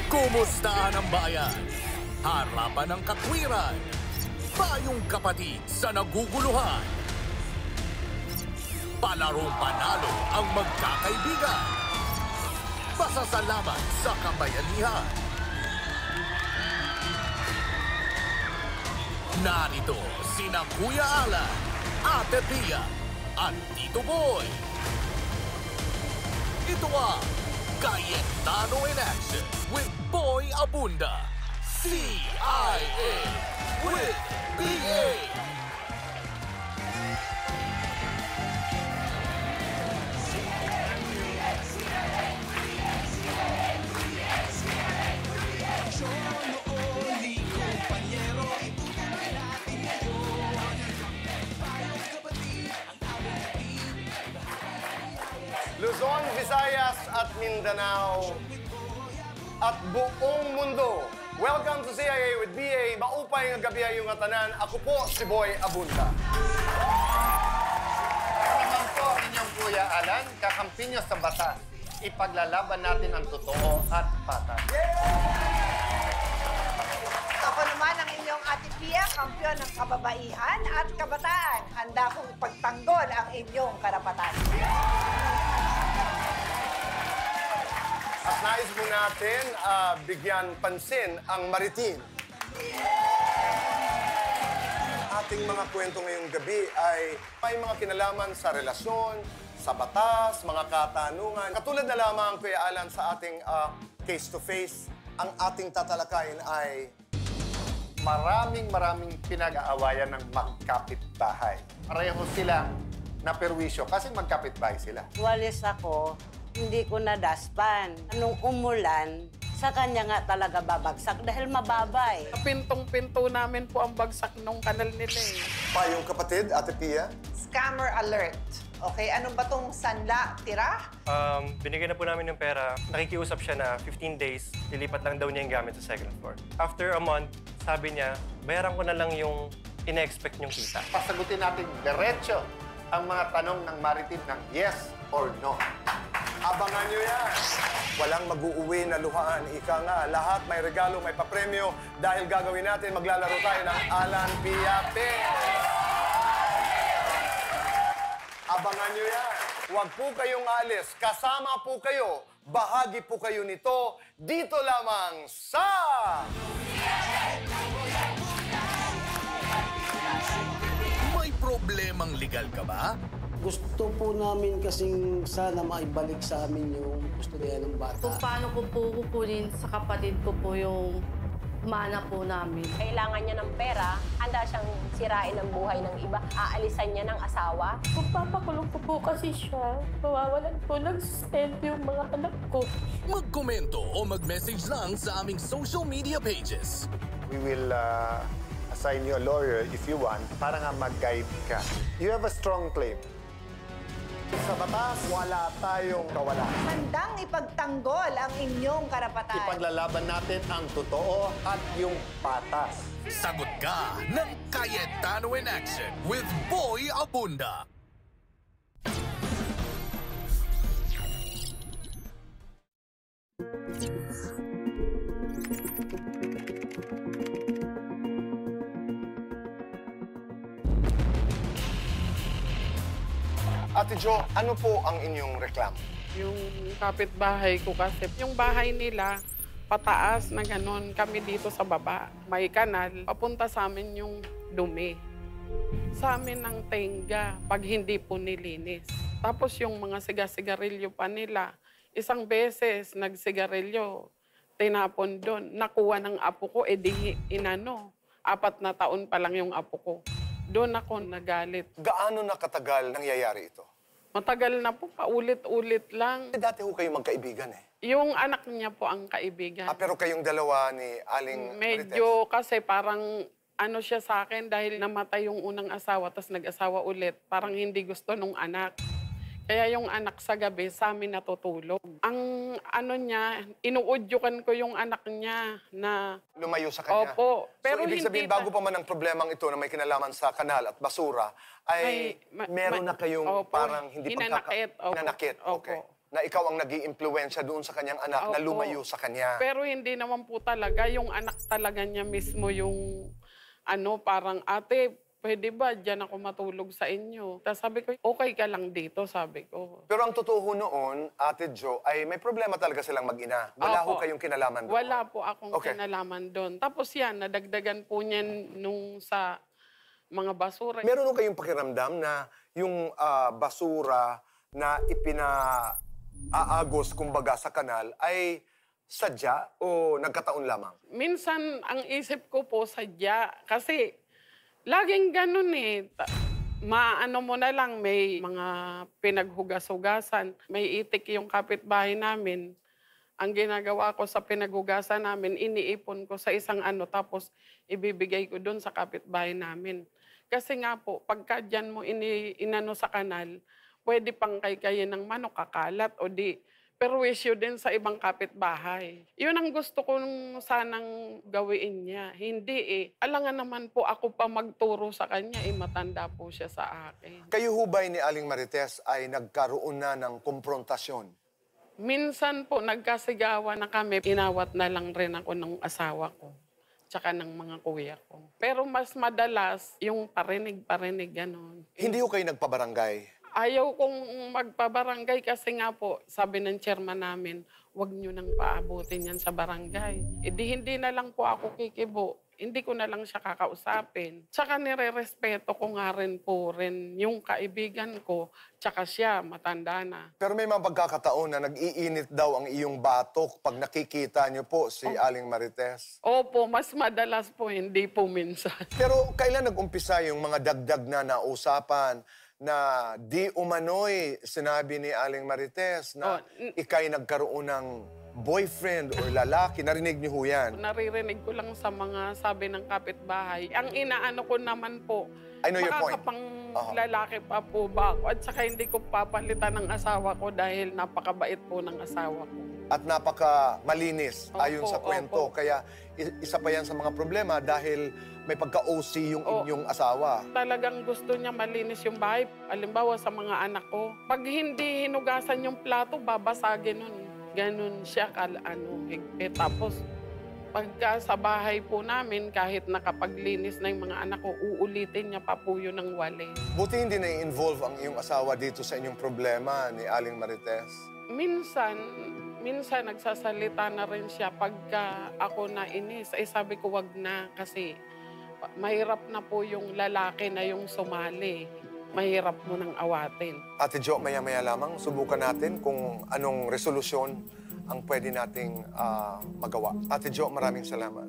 Kumustahan ang bayan? Harapan ng katwiran. Bayong kapatid sa naguguluhan. Palarong panalo ang magkakaibigan. Pasasalamat sa kabayanihan. Narito sina Kuya Alan, Ate Pia, at Tito Boy. Ito ang Cayetano in Action with Boy Abunda. CIA with BA. Luzon, Visayas at Mindanao at buong mundo. Welcome to CIA with BA. Maupay nga gabi yung atanan. Ako po si Boy Abunda. Naman po inyong Kuya Alan, kakampi nyo sa batas. Ipaglalaban natin ang totoo at patas. Ako naman ang inyong Ate Pia, kampiyon ng kababaihan at kabataan. Handa kong ipagtanggol ang inyong karapatan. At nais po natin bigyan pansin ang maritim. Ating mga kwento ngayong gabi ay may mga kinalaman sa relasyon, sa batas, mga katanungan. Katulad na lamang, Kuya Alan, sa ating face-to-face, ang ating tatalakayin ay maraming pinag-aawayan ng magkapitbahay. Pareho silang naperwisyo kasi magkapitbahay sila. Walis ako, hindi ko nadaspan. Nung umulan, sa kanya nga talaga babagsak dahil mababay. Pintong-pinto namin po ang bagsak nung kanal nila eh. Payong kapatid, Ate Pia. Scammer alert. Okay, ano ba tong sanla tira? Binigyan na po namin ng pera. Nakikiusap siya na 15 days, lilipat lang daw niya yung gamit sa second floor. After a month, sabi niya, bayaran ko na lang yung ina-expect niyong kita. Pasagutin natin diretso ang mga tanong ng maritim ng yes or no. Abangan nyo yan. Walang mag-uuwi na luhaan. Ika nga, lahat may regalo, may papremyo. Dahil gagawin natin, maglalaro tayo ng Alan Pia Pins. Abangan nyo yan. Huwag po kayong alis. Kasama po kayo. Bahagi po kayo nito. Dito lamang sa... May problemang legal ka ba? Gusto po namin kasing sana maibalik sa amin yung gusto nila ng bata. Kung paano ko po kukunin sa kapatid ko po yung mana po namin. Kailangan niya ng pera, handa siyang sirain ang buhay ng iba, aalisan niya ng asawa. Kung papakulong ko po kasi siya, mawawalan po ng sustento yung mga anak ko. Magkomento o mag-message lang sa aming social media pages. We will assign you a lawyer if you want para nga mag-guide ka. You have a strong claim. Sa batas, wala tayong kawalan. Handang ipagtanggol ang inyong karapatan. Ipaglalaban natin ang totoo at yung patas. Sagot ka ng Cayetano in Action with Boy Abunda. Ate Jo, ano po ang inyong reklamo? Yung kapitbahay ko kasi, yung bahay nila, pataas na gano'n. Kami dito sa baba, may kanal. Papunta sa amin yung dumi. Sa amin ang tenga pag hindi po nilinis. Tapos yung mga sigarilyo pa nila, isang beses nagsigarilyo, tinapon doon. Nakuha ng apo ko, edi inano. 4 na taon pa lang yung apo ko. Doon ako nagalit. Gaano na katagal nangyayari ito? Matagal na po, paulit-ulit lang. Dati ho kayo magkaibigan eh. Yung anak niya po ang kaibigan. Pero kayong dalawa ni Aling Medyo kasi parang ano siya sa akin dahil namatay yung unang asawa tapos nag-asawa ulit. Parang hindi gusto nung anak. Kaya yung anak sa gabi sa amin natutulog. Ang ano niya, inuudyukan ko yung anak niya na... Lumayo sa kanya? Opo. Pero so, ibig sabihin, bago pa man ang problemang ito na may kinalaman sa kanal at basura, ay meron na kayong opo, parang hindi hinanakit. Hinanakit, Opo. okay. na ikaw ang nag-iimpluwensya doon sa kanyang anak na Opo. lumayo sa kanya. Pero hindi naman po talaga. Yung anak talaga niya mismo yung parang, ate, pwede ba dyan ako matulog sa inyo? Tapos sabi ko, okay ka lang dito, sabi ko. Pero ang totoo noon, Ate Jo, ay may problema talaga silang mag-ina. Wala ho Opo. kayong kinalaman doon. Wala po akong Okay. kinalaman doon. Tapos yan, nadagdagan po niyan nung sa mga basura. Meron ho kayong pakiramdam na yung basura na ipina-aagos, kumbaga, sa kanal ay sadya o nagkataon lamang? Minsan, ang isip ko po sadya. Kasi laging ganun eh. Maano mo na lang, may mga pinaghugas-hugasan. May itik yung kapitbahay namin. Ang ginagawa ko sa pinaghugasan namin, iniipon ko sa isang tapos ibibigay ko doon sa kapitbahay namin. Kasi nga po, pagka dyan mo inano sa kanal, pwede pang kay-kayin ng manok, kakalat o di perwisyo din sa ibang kapitbahay. Yun ang gusto ko sanang gawin niya. Hindi alangan naman po ako pa magturo sa kanya, matanda po siya sa akin. Kayo hubay ni Aling Marites ay nagkaroon na ng komprontasyon? Minsan po, nagkasigawan na kami. Inawat na lang rin ako ng asawa ko, tsaka ng mga kuya ko. Pero mas madalas, yung parinig, gano'n. Hindi ho kayo nagpabarangay? Ayaw kong magpabarangay kasi nga po, sabi ng chairman namin, huwag nyo nang paabutin yan sa barangay. Hindi na lang po ako kikibo. Hindi ko na lang siya kakausapin. Tsaka nire-respeto ko nga rin yung kaibigan ko, tsaka siya, matanda na. Pero may mga pagkakataon na nag-iinit daw ang iyong batok pag nakikita niyo po si Aling Marites. Opo, mas madalas po, hindi po minsan. Pero kailan nag-umpisa yung mga dagdag na nausapan na di umano'y sinabi ni Aling Marites na ika'y nagkaroon ng boyfriend or lalaki? Narinig niyo ho yan? Naririnig ko lang sa mga sabi ng kapitbahay. Ang inaano ko naman po, I know your point. makakapang lalaki pa po ba ako? At saka hindi ko papalitan ng asawa ko dahil napakabait po ng asawa ko. At napaka-malinis Opo, ayon sa kwento. opo. Kaya isa pa yan sa mga problema dahil may pagka-OC yung inyong asawa. Talagang gusto niya malinis yung bahay. Halimbawa sa mga anak ko, pag hindi hinugasan yung plato, babasagin nun. Ganun siya higpit. Tapos pagka sa bahay po namin, kahit nakapaglinis na yung mga anak ko, uulitin niya pa po yun ng wali. Buti hindi na-involve ang iyong asawa dito sa inyong problema ni Aling Marites. Minsan nagsasalita na rin siya pagka ako nainis. Sabi ko wag na kasi mahirap na po yung lalaki na yung sumali. Mahirap mo nang awatin. Ate Jo, maya-maya lamang, subukan natin kung anong resolusyon ang pwede nating magawa. Ate Jo, maraming salamat.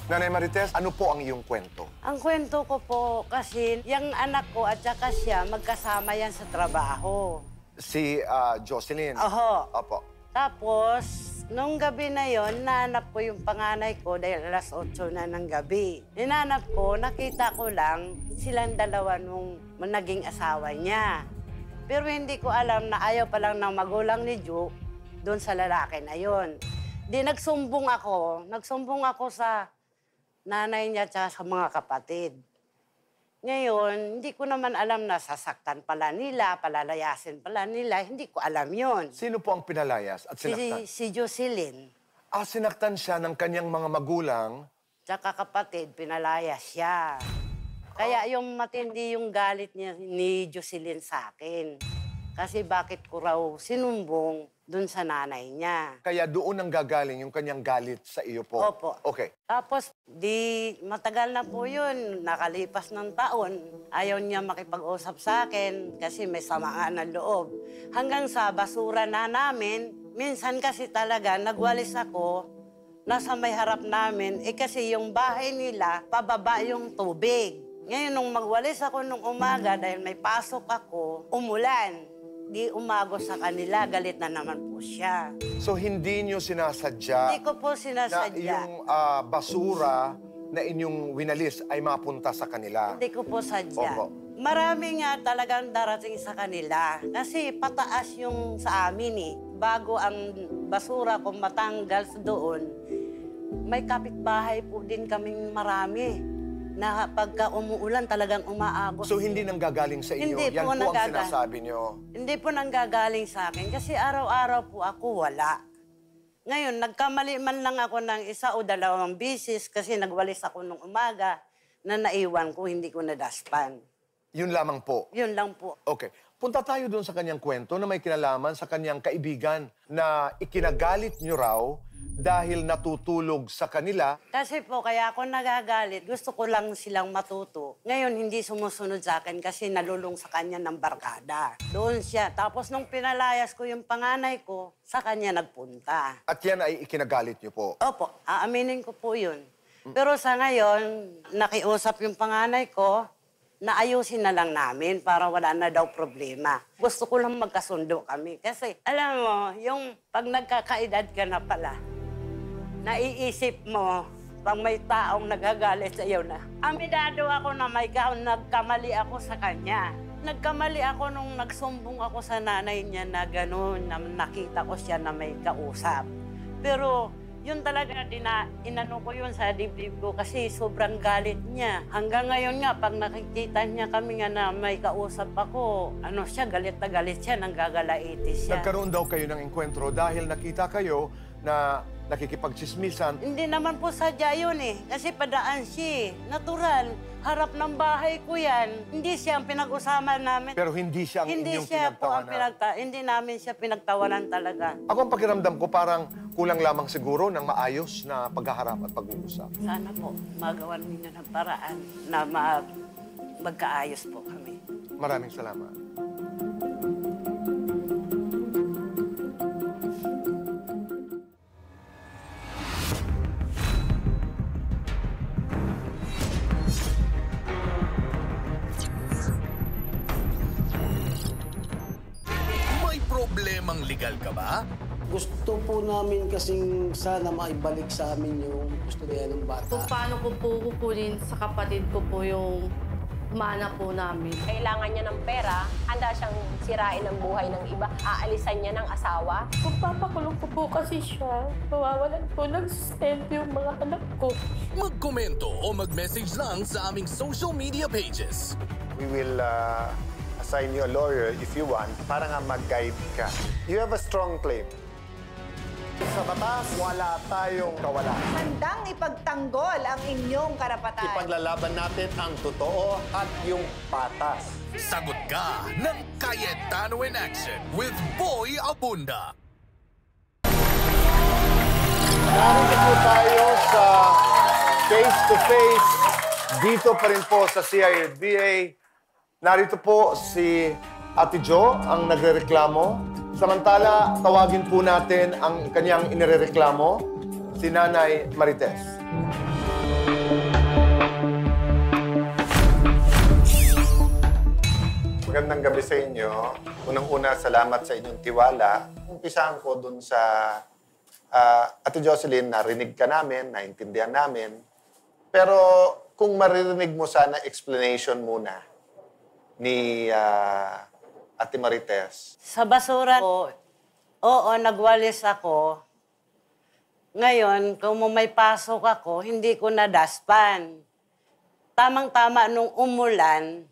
Nanay Marites, ano po ang iyong kwento? Ang kwento ko po kasi, yung anak ko at saka siya, magkasama yan sa trabaho. Si Jocelyn? Oho. Opo. Tapos, nung gabi na yon, nanap ko yung panganay ko dahil alas 8 na ng gabi. Ninanap ko, nakita ko lang silang dalawa nung naging asawa niya. Pero hindi ko alam na ayaw pa lang ng magulang ni Ju doon sa lalaki na yon. Di nagsumbong ako sa nanay niya at sa mga kapatid. Ngayon, hindi ko naman alam na sasaktan pala nila, palalayasin pala nila. Hindi ko alam yon. Sino po ang pinalayas at sinaktan? Si Jocelyn. Sinaktan siya ng kanyang mga magulang? Tsaka kapatid, pinalayas siya. Kaya yung matindi yung galit niya ni Jocelyn sa akin. Kasi bakit ko raw sinumbong dun sa nanay niya. Kaya doon ang gagaling yung kanyang galit sa iyo po? Opo. Okay. Tapos, matagal na po yun. Nakalipas ng taon. Ayaw niya makipag-usap sa akin kasi may samaan ng loob. Hanggang sa basura na namin, minsan kasi talaga nagwalis ako, nasa may harap namin, kasi yung bahay nila, pababa yung tubig. Ngayon, nung magwalis ako nung umaga, dahil may pasok ako, umulan. Di umagos sa kanila, galit na naman po siya. So, hindi niyo sinasadya Hindi ko po na sinasadya. yung basura na inyong winalis ay mapunta sa kanila? Hindi ko po sadya. Opo. Marami nga talagang darating sa kanila. Kasi pataas yung sa amin eh. Bago ang basura kung matanggal doon, may kapitbahay po din kaming marami. Na pagka umuulan talagang umaagos. So hindi nanggagaling sa inyo? Hindi Yan po po ang sinasabi nyo? Hindi po nanggagaling sa akin kasi araw-araw po ako wala. Ngayon, nagkamali man lang ako ng 1 o 2 bisis kasi nagwalis ako nung umaga na naiwan ko, hindi ko nadaspan. Yun lamang po? Yun lang po. Okay. Punta tayo doon sa kanyang kwento na may kinalaman sa kanyang kaibigan na ikinagalit nyo raw dahil natutulog sa kanila. Kasi po, kaya ako nagagalit, gusto ko lang silang matuto. Ngayon, hindi sumusunod sa akin kasi nalulung sa kanya ng barkada. Doon siya. Tapos nung pinalayas ko yung panganay ko, sa kanya nagpunta. At yan ay ikinagalit nyo po? Opo, aaminin ko po yun. Pero sa ngayon, nakiusap yung panganay ko, naayusin na lang namin para wala na daw problema. Gusto ko lang magkasundo kami. Kasi, alam mo, yung pag nagkakaedad ka na pala, naiisip mo, pag may taong nagagalit sa iyo na, aminado ako na nagkamali ako sa kanya. Nagkamali ako nung nagsumbong ako sa nanay niya na gano'n, na nakita ko siya na may kausap. Pero yun talaga, inano ko yun sa dibdib ko kasi sobrang galit niya. Hanggang ngayon nga, pag nakikita niya kami nga na may kausap ako, galit na galit siya, nanggagalaiti siya. Nagkaroon daw kayo ng enkwentro dahil nakita kayo na nakikipagchismisan. Hindi naman po sadya yun eh. Kasi padaan siya eh. Natural. Harap ng bahay ko yan. Hindi siya ang pinag-usapan namin. Pero hindi siya ang inyong pinagtawanan. Hindi namin siya pinagtawanan talaga. Ako ang pakiramdam ko parang kulang lamang siguro ng maayos na paghaharap at pag-uusap. Sana po magawan ninyo ng paraan na magkaayos po kami. Maraming salamat. Problemang legal ka ba? Gusto po namin kasing sana maibalik sa amin yung kustodiya ng bata. Kung paano ko po kukunin sa kapatid ko po yung mana po namin. Kailangan niya ng pera, handa siyang sirain ang buhay ng iba, aalisan niya ng asawa. Kung papakulong ko po kasi siya, mawawalan po ng sustento yung mga anak ko. Magkomento o mag-message lang sa aming social media pages. We will assign you a lawyer if you want para nga mag-guide ka. You have a strong claim. Sa batas, wala tayong kawalan. Handang ipagtanggol ang inyong karapatan. Ipaglalaban natin ang totoo at yung patas. Sagot ka ng Cayetano in Action with Boy Abunda. Narito po tayo sa face-to-face dito pa rin po sa CIDA. Narito po si Ate Jo ang nagrereklamo. Samantala, tawagin po natin ang kanyang inirereklamo, si Nanay Marites. Magandang gabi sa inyo. Unang-una, salamat sa inyong tiwala. Umpisahan ko dun sa Ate Jocelyn, narinig ka namin, naintindihan namin. Pero kung maririnig mo sana explanation muna ni Ate Marites. Sa basura ko, oo, nagwalis ako. Ngayon, kung may pasok ako, hindi ko nadaspan. Tamang-tama nung umulan,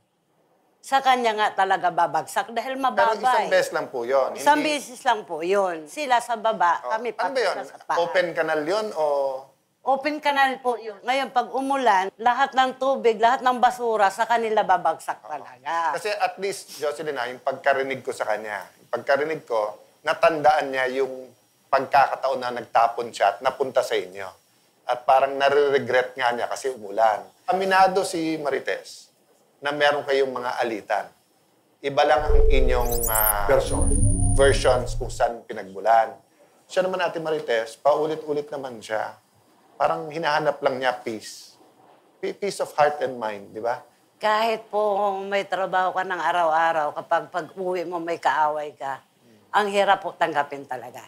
sa kanya nga talaga babagsak dahil mababa. Pero isang beses lang po yun. Isang beses lang po yun. Sila sa baba, kami ano ba yun? sa paa. Open canal yun o... Open canal po yun. Ngayon, pag umulan, lahat ng tubig, lahat ng basura, sa kanila babagsak talaga. Kasi at least, Jocelyn, yung pagkarinig ko sa kanya, pagkarinig ko, natandaan niya yung pagkakataon na nagtapon siya at napunta sa inyo. At parang nare-regret nga niya kasi umulan. Aminado si Marites na meron kayong mga alitan. Iba lang ang inyong versions kung saan pinagmulan. Siya naman, Ate Marites, paulit-ulit naman siya. Parang hinahanap lang niya peace. Peace of heart and mind, di ba? Kahit po may trabaho ka ng araw-araw, kapag pag-uwi mo may kaaway ka, ang hirap po tanggapin talaga.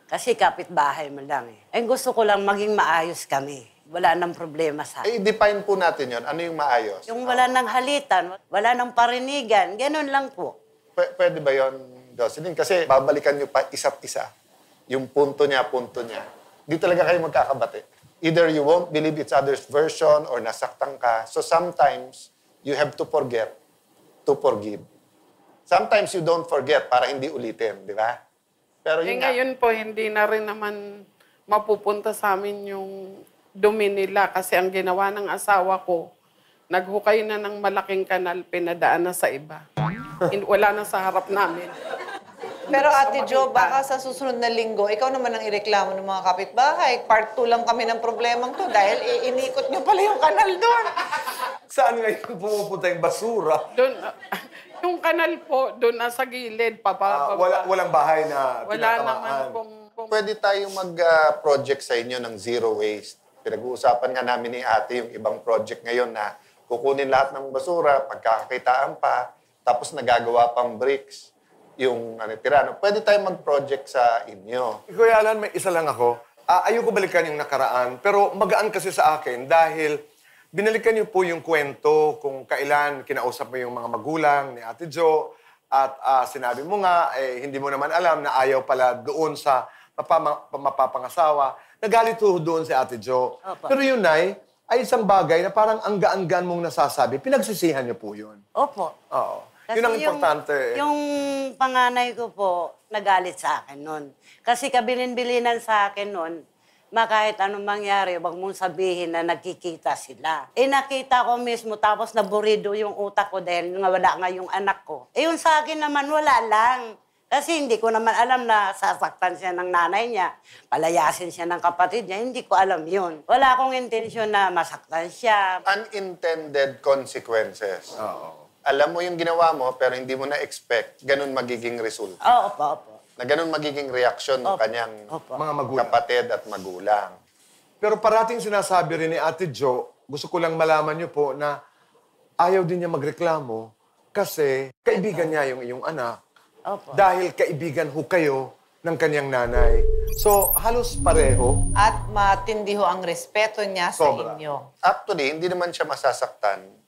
Kasi kapitbahay mo lang eh. Eh gusto ko lang maging maayos kami. wala nang problema sa akin. define po natin yon. Ano yung maayos? Yung wala nang halitan, wala nang parinigan, ganun lang po. Pwede ba yon, Jocelyn? Kasi babalikan nyo pa isa't isa. Yung punto niya. Di talaga kayo magkakabati. Either you won't believe each other's version or nasaktan ka. So sometimes, you have to forget to forgive. Sometimes you don't forget para hindi ulitin, di ba? Pero yun nga. Ngayon po, hindi na rin naman mapupunta sa amin yung dumi nila kasi ang ginawa ng asawa ko, naghukay na ng malaking kanal, pinadaan na sa iba. Wala na sa harap namin. Pero Ate Jo, baka sa susunod na linggo, ikaw naman ang ireklamo ng mga kapitbahay. Part 2 lang kami ng problemang to dahil inikot nyo pala yung kanal doon. Saan ngayon pumupunta yung basura? Doon, yung kanal po, doon nasa gilid, Walang bahay na Wala naman tinatamaan. pong Pwede tayong mag-project sa inyo ng zero waste. Pinag-uusapan nga namin ni ate yung ibang project ngayon na kukunin lahat ng basura, pagkakakitaan pa, tapos nagagawa pang bricks. Yung tira. Pwede tayong mag-project sa inyo. Kuya Alan, may isa lang ako. Ayoko balikan yung nakaraan, pero magaan kasi sa akin dahil binalikan niyo po yung kwento kung kailan kinausap mo yung mga magulang ni Ate Jo at sinabi mo nga, hindi mo naman alam na ayaw pala doon sa mapapangasawa. Nagalit po doon si Ate Jo. Opo. Pero yun, Nay, ay isang bagay na parang ang gaan-gaan mong nasasabi. Pinagsisihan niyo po yun. Opo. Oo. Kasi Yun ang importante. Yung panganay ko po, nagalit sa akin nun. Kasi kabilin-bilinan sa akin nun, kahit anong mangyari, wag mong sabihin na nagkikita sila. Nakita ko mismo, tapos naburido yung utak ko dahil nga wala nga yung anak ko. Yung sa akin naman, wala lang. Kasi hindi ko naman alam na sasaktan siya ng nanay niya, palayasin siya ng kapatid niya, hindi ko alam yun. Wala akong intensyon na masaktan siya. Unintended consequences. Oo. Alam mo yung ginawa mo, pero hindi mo na-expect, ganun magiging result. Opo. Na ganun magiging reaksyon ng kanyang Mga magulang. kapatid at magulang. Pero parating sinasabi rin ni Ate Jo, gusto ko lang malaman niyo po na ayaw din niya magreklamo kasi kaibigan niya yung iyong anak. Opo. Dahil kaibigan ho kayo ng kanyang nanay. So, halos pareho. At matindi ho ang respeto niya sa Sobra. inyo. Actually, hindi naman siya masasaktan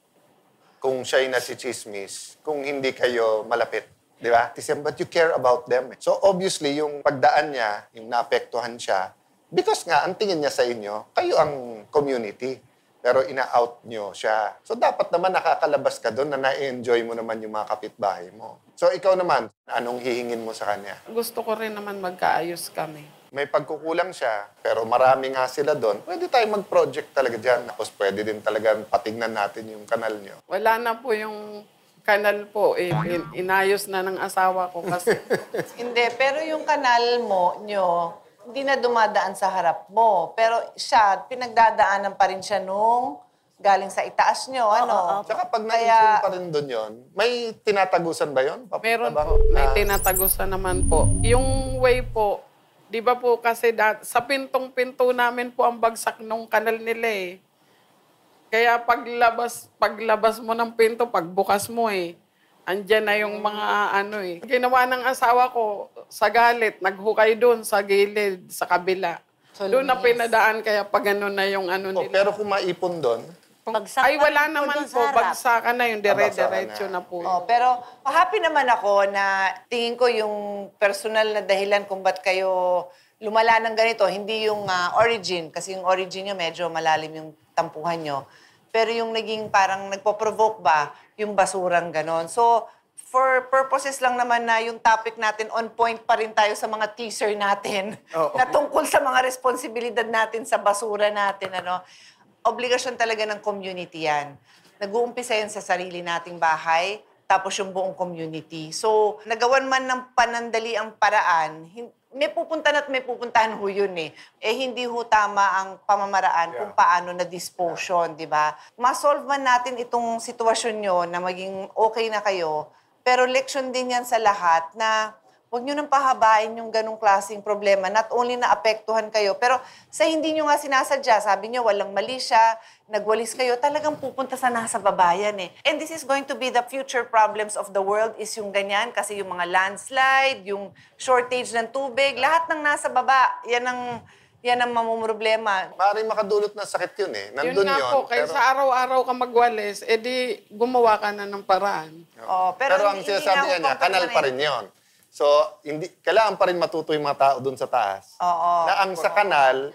kung siya'y nasichismis, kung hindi kayo malapit. Di ba? But you care about them. So obviously, yung pagdaan niya, yung naapektuhan siya, because nga, ang tingin niya sa inyo, kayo ang community. Pero ina-out niyo siya. So dapat naman nakakalabas ka doon na na-enjoy mo naman yung mga kapitbahay mo. So ikaw naman, anong hihingin mo sa kanya? gusto ko rin naman magkaayos kami. May pagkukulang siya, pero marami nga sila doon. Pwede tayong mag-project talaga dyan. Tapos pwede din talaga patignan natin yung kanal niyo. Wala na po yung kanal po, inayos na ng asawa ko kasi. Hindi, pero yung kanal nyo, hindi na dumadaan sa harap mo. Pero siya, pinagdadaanan pa rin siya nung galing sa itaas nyo, ano? Tsaka pag na-inform pa rin doon yun, may tinatagusan ba yun? Meron ba? po, may tinatagusan naman po. Yung way po, di ba po kasi sa pintong-pinto namin po ang bagsak nung kanal nila eh. Kaya paglabas mo ng pinto, pagbukas mo andyan na yung mga Ginawa ng asawa ko sa galit, naghukay doon sa gilid, sa kabila. Doon na pinadaan kaya pag na yung nila. Pero kung maipon doon, Ay, wala naman po. Bagsakan na yung dire-diretso na po. Pero happy naman ako na tingin ko yung personal na dahilan kung ba't kayo lumala ng ganito, hindi yung origin. Kasi yung origin nyo medyo malalim yung tampuhan nyo. Pero yung naging parang nagpo-provoke ba, yung basurang ganon. So, for purposes lang naman na yung topic natin, on point pa rin tayo sa mga teaser natin na tungkol sa mga responsibilidad natin sa basura natin, obligasyon talaga ng community yan. Nag-uumpisa yan sa sarili nating bahay, tapos yung buong community. So, nagawan man ng panandali ang paraan, may pupuntahan at may pupuntahan ho yun hindi ho tama ang pamamaraan kung paano na-disposition, di ba? Ma-solve man natin itong sitwasyon nyo na maging okay na kayo, pero leksyon din yan sa lahat na huwag nyo nang pahabain yung ganong klaseng problema. Not only na apektuhan kayo, pero sa hindi nyo nga sinasadya, sabi nyo, walang mali siya, nagwalis kayo, talagang pupunta sa nasa babayan And this is going to be the future problems of the world is yung ganyan, kasi yung mga landslide, yung shortage ng tubig, lahat ng nasa baba, yan yan ang mamumroblema. Maaaring makadulot ng sakit yun eh. Yun Nandun nga po, pero, kaysa araw-araw ka magwalis, edi gumawa ka na ng paraan. Oh, pero ang hindi sinasabi na niya, kanal pa rin yun. So, kailangan pa rin matuto yung mga tao dun sa taas. Oo. Na ang sa kanal,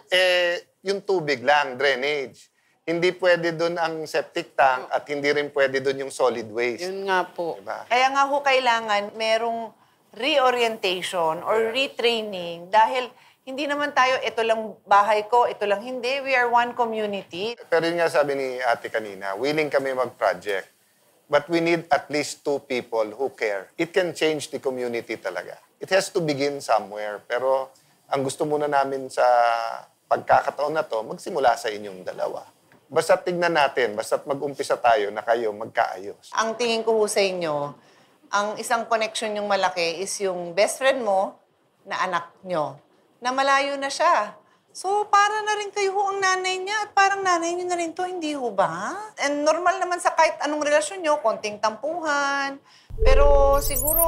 yung tubig lang, drainage. Hindi pwede dun ang septic tank at hindi rin pwede dun yung solid waste. Yun nga po. Diba? Kaya nga ho kailangan merong reorientation or retraining dahil hindi naman tayo, ito lang bahay ko, ito lang hindi. We are one community. Pero yun nga sabi ni ate kanina, willing kami mag-project. But we need at least 2 people who care. It can change the community talaga. It has to begin somewhere. Pero ang gusto muna namin sa pagkakataon na to, magsimula sa inyong dalawa. Basta tignan natin, basta mag-umpisa tayo na kayo magkaayos. Ang tingin ko ho sa inyo, ang isang connection yung malaki is yung best friend mo na anak nyo, na malayo na siya. So, para na rin kayo ho ang nanay niya at parang nanay niyo na rin to, hindi ho ba? And normal naman sa kahit anong relasyon nyo, konting tampuhan. Pero siguro,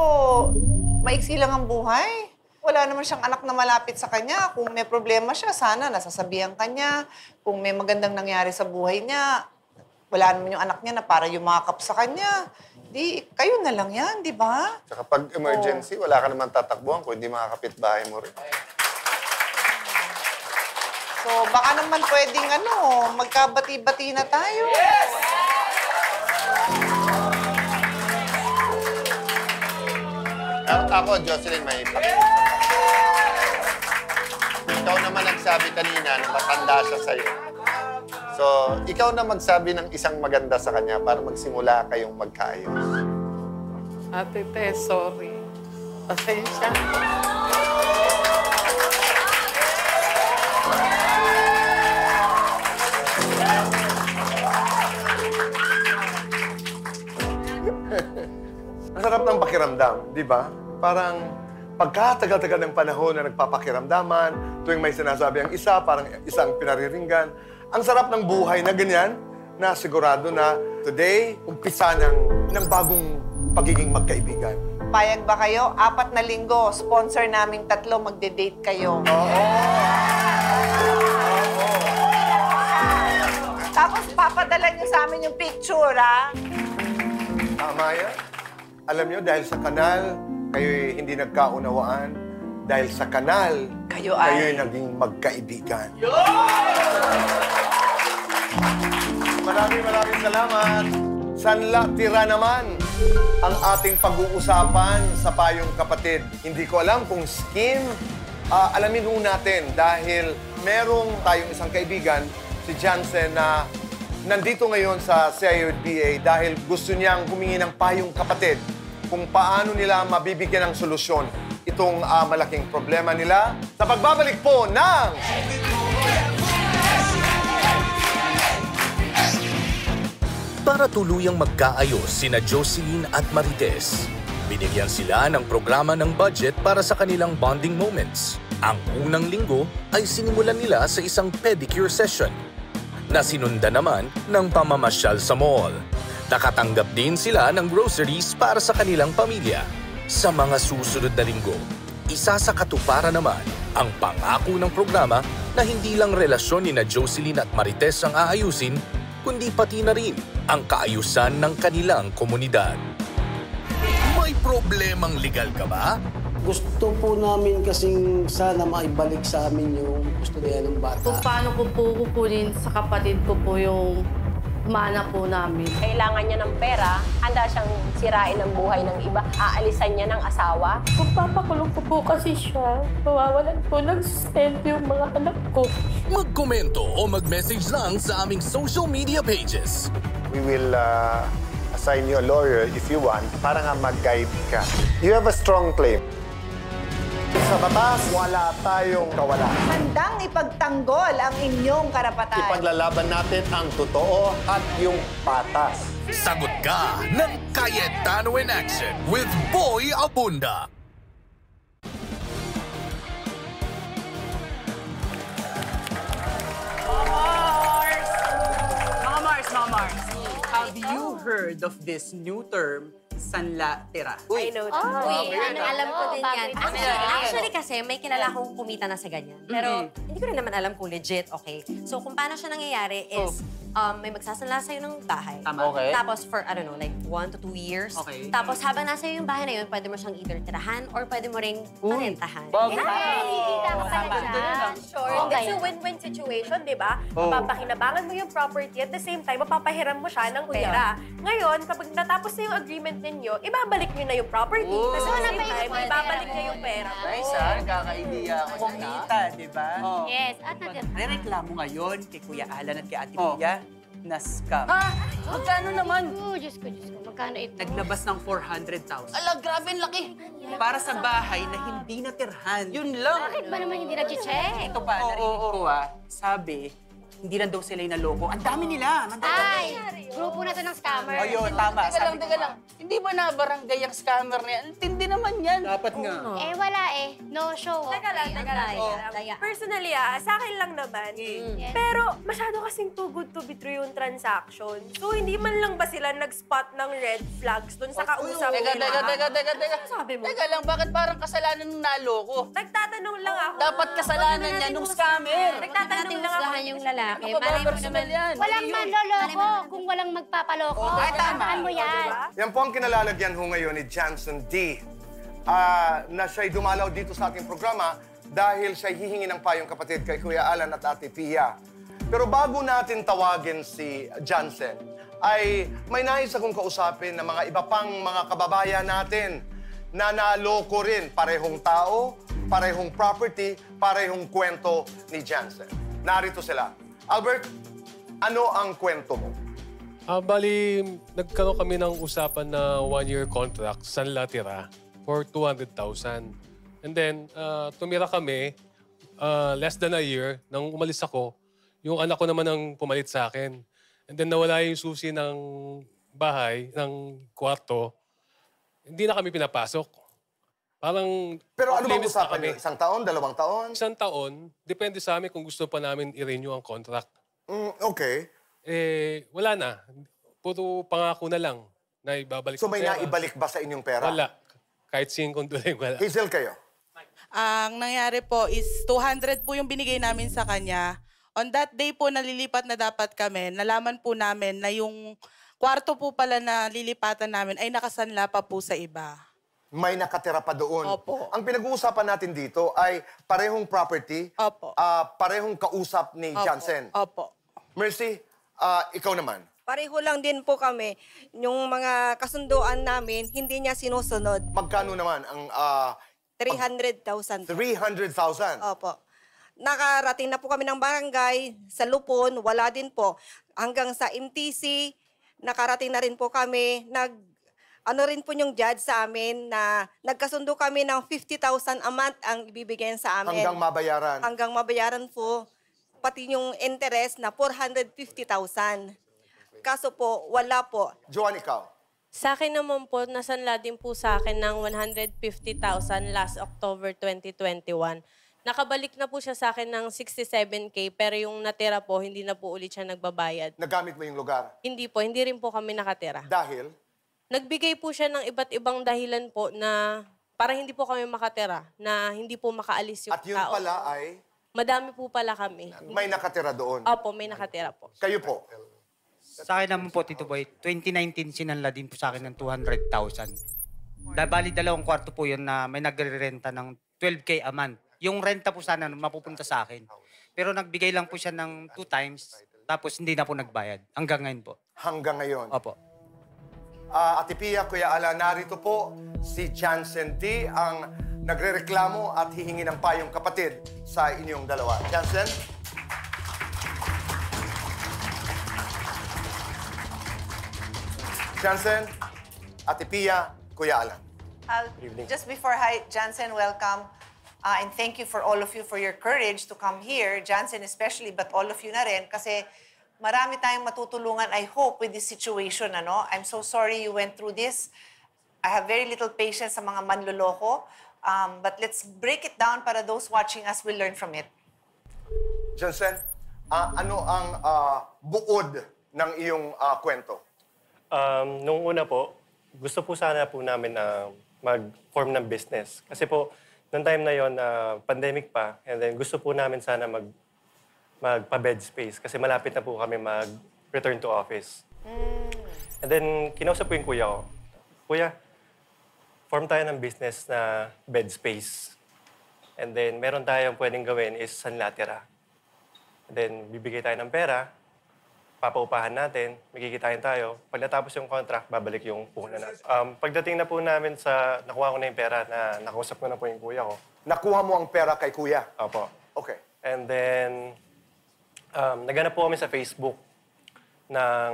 maiksi lang ang buhay. Wala naman siyang anak na malapit sa kanya. Kung may problema siya, sana nasasabihan kanya. Kung may magandang nangyari sa buhay niya, wala naman yung anak niya na para yumakap sa kanya. Di, kayo na lang yan, di ba? Saka pag emergency, wala ka naman tatakbuhan kung hindi makakapit bahay mo rin. So, baka naman pwedeng magkabati-bati na tayo. Yes! Ako, Jocelyn, may pakiusap. Ikaw naman nagsabi kanina na matanda siya sa'yo. So, ikaw na magsabi ng isang maganda sa kanya para magsimula kayong magkaayos. Ate Tess, sorry. Pasensya. Ang sarap ng pakiramdam, di ba? Parang pagkatagal-tagal ng panahon na nagpapakiramdaman, tuwing may sinasabi ang isa, parang isang pinariringgan. Ang sarap ng buhay na ganyan, na sigurado na today, umpisa ng bagong pagiging magkaibigan. Payag ba kayo? 4 na linggo, sponsor naming 3, magde-date kayo. Oo. Tapos papadala niyo sa amin yung picture, ha? Tama yan. Alam niyo, dahil sa kanal, kayo'y hindi nagkaunawaan. Dahil sa kanal, kayo'y naging magkaibigan. Maraming salamat. Sanla tira naman ang ating pag-uusapan sa Payong Kapatid. Hindi ko alam kung scheme. Alamin ho natin dahil merong tayong isang kaibigan, si Jansen, na nandito ngayon sa CIODA dahil gusto niyang humingi ng payong kapatid kung paano nila mabibigyan ng solusyon itong malaking problema nila sa pagbabalik po ng... Para tuluyang magkaayos sina Jocelyn at Marites, binigyan sila ng programa ng budget para sa kanilang bonding moments. Ang unang linggo ay sinimulan nila sa isang pedicure session na sinundan naman ng pamamasyal sa mall. Nakatanggap din sila ng groceries para sa kanilang pamilya. Sa mga susunod na linggo, isa sa katuparan naman ang pangako ng programa na hindi lang relasyon ni na Jocelyn at Marites ang aayusin, kundi pati na rin ang kaayusan ng kanilang komunidad. May problemang legal ka ba? Gusto po namin kasing sana maibalik sa amin yung kustodiya ng bata. Kung paano ko po kukunin sa kapatid ko po yung mana po namin. Kailangan niya ng pera, handa siyang sirain ang buhay ng iba, aalisan niya ng asawa. Kung papakulong ko po kasi siya, mawawalan po ng sustento yung mga anak ko. Magkomento o mag-message lang sa aming social media pages. We will assign you a lawyer if you want para nga mag-guide ka. You have a strong claim. Sa batas, wala tayong kawalan. Handang ipagtanggol ang inyong karapatan. Ipaglalaban natin ang totoo at yung patas. Sagot ka ng Cayetano in Action with Boy Abunda. Mga Mars, have you heard of this new term, Sanla Tira. I know that. Alam ko din yan. Ano yan? Actually kasi, may kilala akong kumita na sa ganyan. Pero hindi ko rin naman alam kung legit, okay? So kung paano siya nangyayari is, may magsasanla sa'yo ng bahay. Tama. Okay. Tapos for, I don't know, like 1 to 2 years. Okay. Tapos habang nasa yung bahay na yun, pwede mo siyang either tirahan or pwede mo ring parentahan. Nakikita ka pala dyan. Sure. It's a win-win situation, di ba? Mapapakinabangan mo yung property at the same time, mapapahiram mo siya ng pera. Ngayon, kapag natapos na yung agreement ninyo, ibabalik nyo na yung property. Kasi at the same time, ibabalik nyo yung pera mo. Nice, ha? Nakaka-idea ako dyan, kumita, di ba? Yes, at Rereklamo ngayon kay Kuya Alan at kay Ate Pia na scam. Magkano naman? Diyos ko. Magkano ito? Naglabas ng 400,000. Ala, grabe, ang laki. Para sa bahay na hindi natirhan. Yun lang. Bakit ba naman hindi nag-check? Ito pa, narinig ko sabi, hindi lang daw sila yung naloko. Ang dami nila. Ay, grupo na to ng scammer. Ayun, tama. Teka lang. Hindi ba na barangay ang scammer na yan? Tindi naman yan. Dapat nga. Wala No show. Teka lang. Personally, sa akin lang naman. Pero masyado kasing too good to be true yung transaction. So, hindi man lang ba sila nag-spot ng red flags dun sa kausap nila? Teka. Sabi mo? Teka lang, bakit parang kasalanan ng naloko? Nagtatanong lang ako. Dapat kasalanan niya nung scammer. Nagtatanong lang ako. Yung lalaki. Ano ba ba personal yan? Walang manloloko kung walang magpapaloko. Tandaan mo yan. Yan po ang kinalalagyan ho ngayon ni Jansen D. Na siya'y dumalaw dito sa ating programa dahil siya'y hihingi ng payong kapatid kay Kuya Alan at Ate Pia. Pero bago natin tawagin si Jansen, ay may nais akong kausapin ng mga iba pang mga kababayan natin na naloko rin. Parehong tao, parehong property, parehong kwento ni Jansen. Narito sila. Albert, ano ang kwento mo? Bali, nagkaroon kami ng usapan na 1-year contract, Sanla Tira, for 200,000. And then, tumira kami, less than a year, nang umalis ako, yung anak ko naman ang pumalit sa akin. And then, nawala yung susi ng bahay, ng kwarto. Hindi na kami pinapasok. Parang... Pero ano bang off-limits na usapan niyo? 1 taon, 2 taon? 1 taon. Depende sa amin kung gusto pa namin i-renew ang contract. Okay. Wala na. Puro pangako na lang na ibabalik. So may naibalik ba sa inyong pera? Wala. Kahit singkong doon, wala. Hazel, kayo? Ang nangyari po is 200 po yung binigay namin sa kanya. On that day po nalilipat na dapat kami, nalaman po namin na yung kwarto po pala na lilipatan namin ay nakasanla pa po sa iba. May nakatira pa doon. Opo. Ang pinag-uusapan natin dito ay parehong property, Opo. Parehong kausap ni Jansen. Opo. Mercy, ikaw naman. Pareho lang din po kami. Yung mga kasunduan namin, hindi niya sinusunod. Magkano naman ang... 300,000. 300,000? Opo. Nakarating na po kami ng barangay, sa Lupon, wala din po. Hanggang sa MTC, nakarating na rin po kami. Ano rin po yung judge sa amin na nagkasundo kami ng 50,000 a month ang ibibigay sa amin. Hanggang mabayaran? Hanggang mabayaran po. Pati yung interest na 450,000. Kaso po, wala po. Joan, ikaw? Sa akin naman po, nasanla din po sa akin ng 150,000 last October 2021. Nakabalik na po siya sa akin ng 67K, pero yung natira po, hindi na po ulit siya nagbabayad. Nagamit mo yung lugar? Hindi po, hindi rin po kami nakatira. Dahil? Nagbigay po siya ng iba't ibang dahilan po na para hindi po kami makatira, na hindi po makaalis yung At yun tao. pala ay? Madami po pala kami. May nakatira doon? Opo, may nakatira po. Kayo po? Sa akin naman po, Tito Boy, 2019 sinanla din po sa akin ng 200,000. Bali, 2 kwarto po yun na may nagre-renta ng 12K a month. Yung renta po sana mapupunta sa akin. Pero nagbigay lang po siya ng 2 times, tapos hindi na po nagbayad. Hanggang ngayon po. Hanggang ngayon? Opo. Ate Pia, Kuya Ala, narito po si Jansen D. ang nagrereklamo at hihingi ng payong kapatid sa inyong dalawa. Jansen? Jansen, Ate Pia, Kuya Alan. Just before, hi, Jansen, welcome. And thank you for all of you for your courage to come here. Jansen especially, but all of you na rin. Kasi marami tayong matutulungan, I hope, with this situation. Ano? I'm so sorry you went through this. I have very little patience sa mga manloloko. But let's break it down para those watching us will learn from it. Jansen, ano ang buod ng iyong kwento? Nung una po, gusto po sana po namin na mag-form ng business. Kasi po, noong time na yon, pandemic pa, and then gusto po namin sana magpa-bed space kasi malapit na po kami mag-return to office. And then, kinausap po yung kuya ko. Kuya, form tayo ng business na bed space. And then, meron tayong pwedeng gawin is sanlatira. And then, bibigay tayo ng pera, papaupahan natin, magkikitain tayo. Pag natapos yung contract, babalik yung puhunan natin. Pagdating na po namin sa, nakuha ko na yung pera na nakausap ko na po yung kuya ko. Nakuha mo ang pera kay kuya? Opo. Okay. And then, naghanap po kami sa Facebook ng,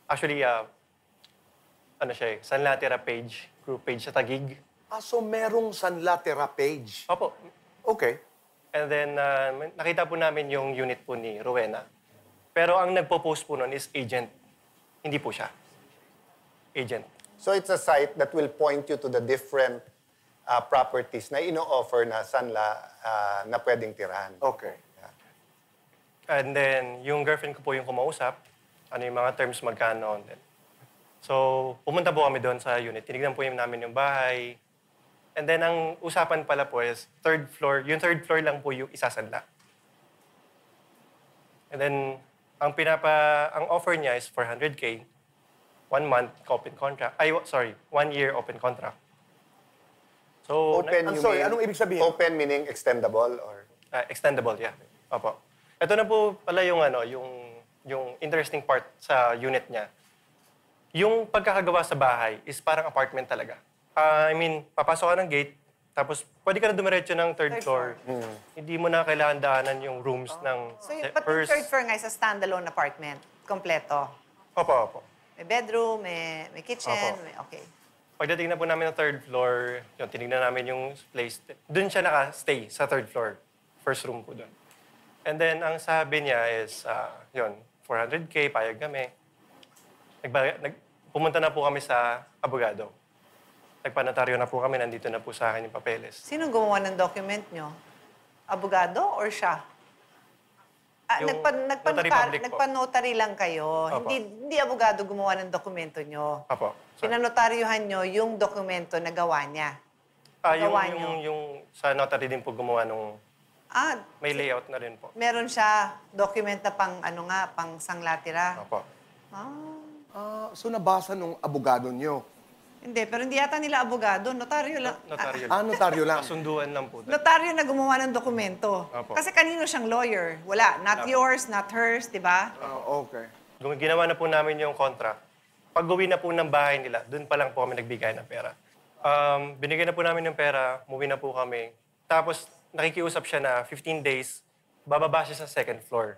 actually, ano siya Sanlatira page, group page sa Taguig. So merong Sanlatira page? Opo. Okay. And then, nakita po namin yung unit po ni Rowena. Pero ang nagpo-post po nun is agent. Hindi po siya. Agent. So it's a site that will point you to the different properties na ino-offer na Sanla na pwedeng tirahan. Okay. And then, yung girlfriend ko po yung kumausap, ano yung mga terms, magkano. So, pumunta po kami doon sa unit. Tinignan po namin yung bahay. And then, ang usapan pala po is third floor. Yung third floor lang po yung isasanla. And then, ang offer niya is 400K, 1 month open contract. 1 year open contract. So, anong ibig sabihin? Open meaning extendable or? Extendable, yeah. Opo. Ito na po pala yung yung interesting part sa unit niya. Yung pagkakagawa sa bahay is parang apartment talaga. Papasok ka ng gate, tapos pwede ka na dumiretso ng third floor. Hindi mo na kailangan daanan yung rooms ng So yung third floor nga is a standalone apartment, kompleto. Opo. May bedroom, may kitchen, Opo. okay. Pagdating na po namin ng third floor, tinignan namin yung place. Doon siya naka-stay sa third floor. First room po doon. And then, ang sabi niya is, 400K, payag kami. Pumunta na po kami sa abogado. Nagpanotaryo na po kami, nandito na po sa akin yung papeles. Sino gumawa ng document nyo? Abogado or siya? Yung notary public po. Nagpa-notary lang kayo. Opo. Hindi abogado gumawa ng dokumento nyo. Opo. Pinanotaryuhan nyo yung dokumento na gawa niya. Yung sa notary din po gumawa nung may layout na rin po. Meron siya document na pang sanglatira. Opo. So nabasa nung abogado nyo? Hindi, pero hindi yata nila abogado. Notaryo lang. Notaryo lang. Kasunduan lang po. Notaryo na gumawa ng dokumento. Opo. Kasi kanino siyang lawyer? Wala. Not yours, not hers, di ba? Okay. Ginawa na po namin yung contract. Pag-uwi na po ng bahay nila, doon pa lang po kami nagbigay ng pera. Binigyan na po namin yung pera, umuwi na po kami. Tapos nakikiusap siya na 15 days, bababa siya sa second floor.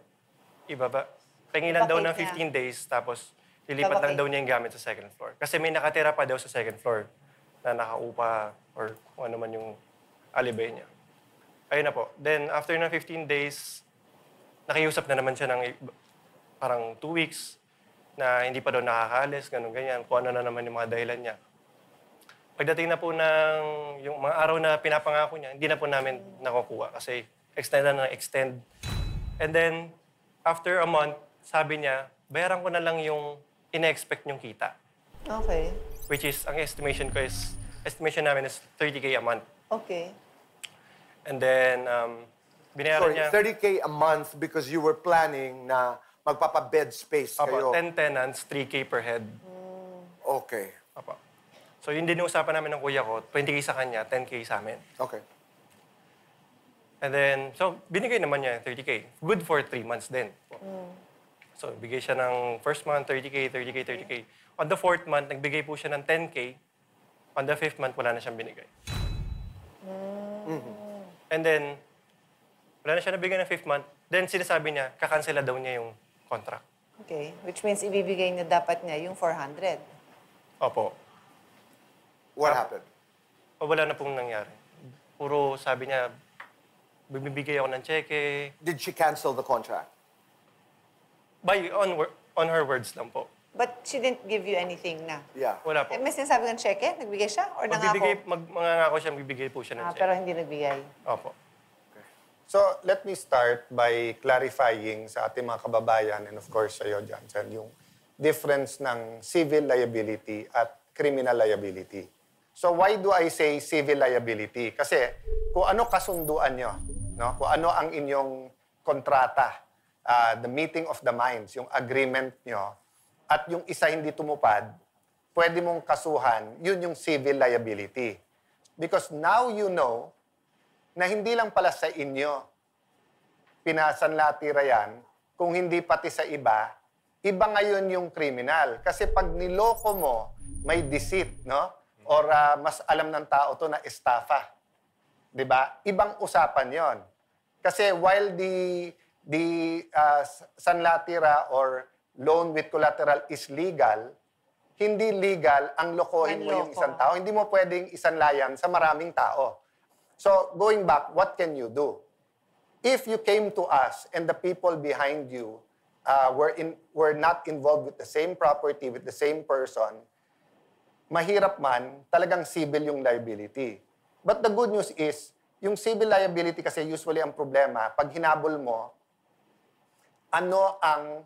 Tingilan daw ng 15 days, tapos lilipat lang daw niya yung gamit sa second floor. Kasi may nakatira pa daw sa second floor na nakaupa or kung ano man yung alibay niya. Ayun na po. Then, after na 15 days, nakiusap na naman siya ng parang 2 weeks na hindi pa daw nakakaalis, ganun-ganyan, kung ano na naman yung mga dahilan niya. Pagdating na po ng yung mga araw na pinapangako niya, hindi na po namin nakukuha kasi extend na extend. And then, after a month, sabi niya, bayaran ko na lang yung ina-expect niyong kita. Okay. Which is, ang estimation namin is 30K a month. Okay. And then, binayaran niya... 30K a month because you were planning na magpapa-bed space kayo. 10 tenants, 3K per head. Okay. Opo. So, yun din yung usapan namin ng kuya ko, 20K sa kanya, 10K sa amin. Okay. And then, so, binigay naman niya 30K. Good for 3 months din. So, bigay siya ng first month, 30K, 30K, 30K. On the 4th month, nagbigay po siya ng 10K. On the 5th month, wala na siyang binigay. And then, wala na siya nabigay ng 5th month. Then, sinasabi niya, kakansela daw niya yung contract. Okay. Which means ibibigay niya dapat niya yung 400. Opo. What happened? Wala na pong nangyari. Puro sabi niya, bibigay ako ng cheque. Did she cancel the contract? On her words lang po. But she didn't give you anything na? Yeah. Wala po. May sinasabi ng cheque? Nagbigay siya? Or nangako? Mangangako siya, bibigay po siya ng cheque. Pero hindi nagbigay? Opo. So, let me start by clarifying sa ating mga kababayan and of course sa'yo, Johnson, yung difference ng civil liability at criminal liability. So why do I say civil liability? Kasi kung ano kasunduan nyo, no? Kung ano ang inyong kontrata, the meeting of the minds, yung agreement nyo, at yung isa hindi tumupad, pwede mong kasuhan, yun yung civil liability. Because now you know na hindi lang pala sa inyo pinasanlatira yan, kung hindi pati sa iba ngayon yung criminal. Kasi pag niloko mo, may deceit, no? Or mas alam ng tao to na estafa. 'Di ba? Ibang usapan yon. Kasi while the sanlatira or loan with collateral is legal, hindi legal ang lokohin mo yung isang tao. Hindi mo pwedeng isanlayan sa maraming tao. So, going back, what can you do? If you came to us and the people behind you were not involved with the same property, with the same person, mahirap man, talagang civil yung liability. But the good news is, yung civil liability kasi usually ang problema, pag hinabol mo, ano ang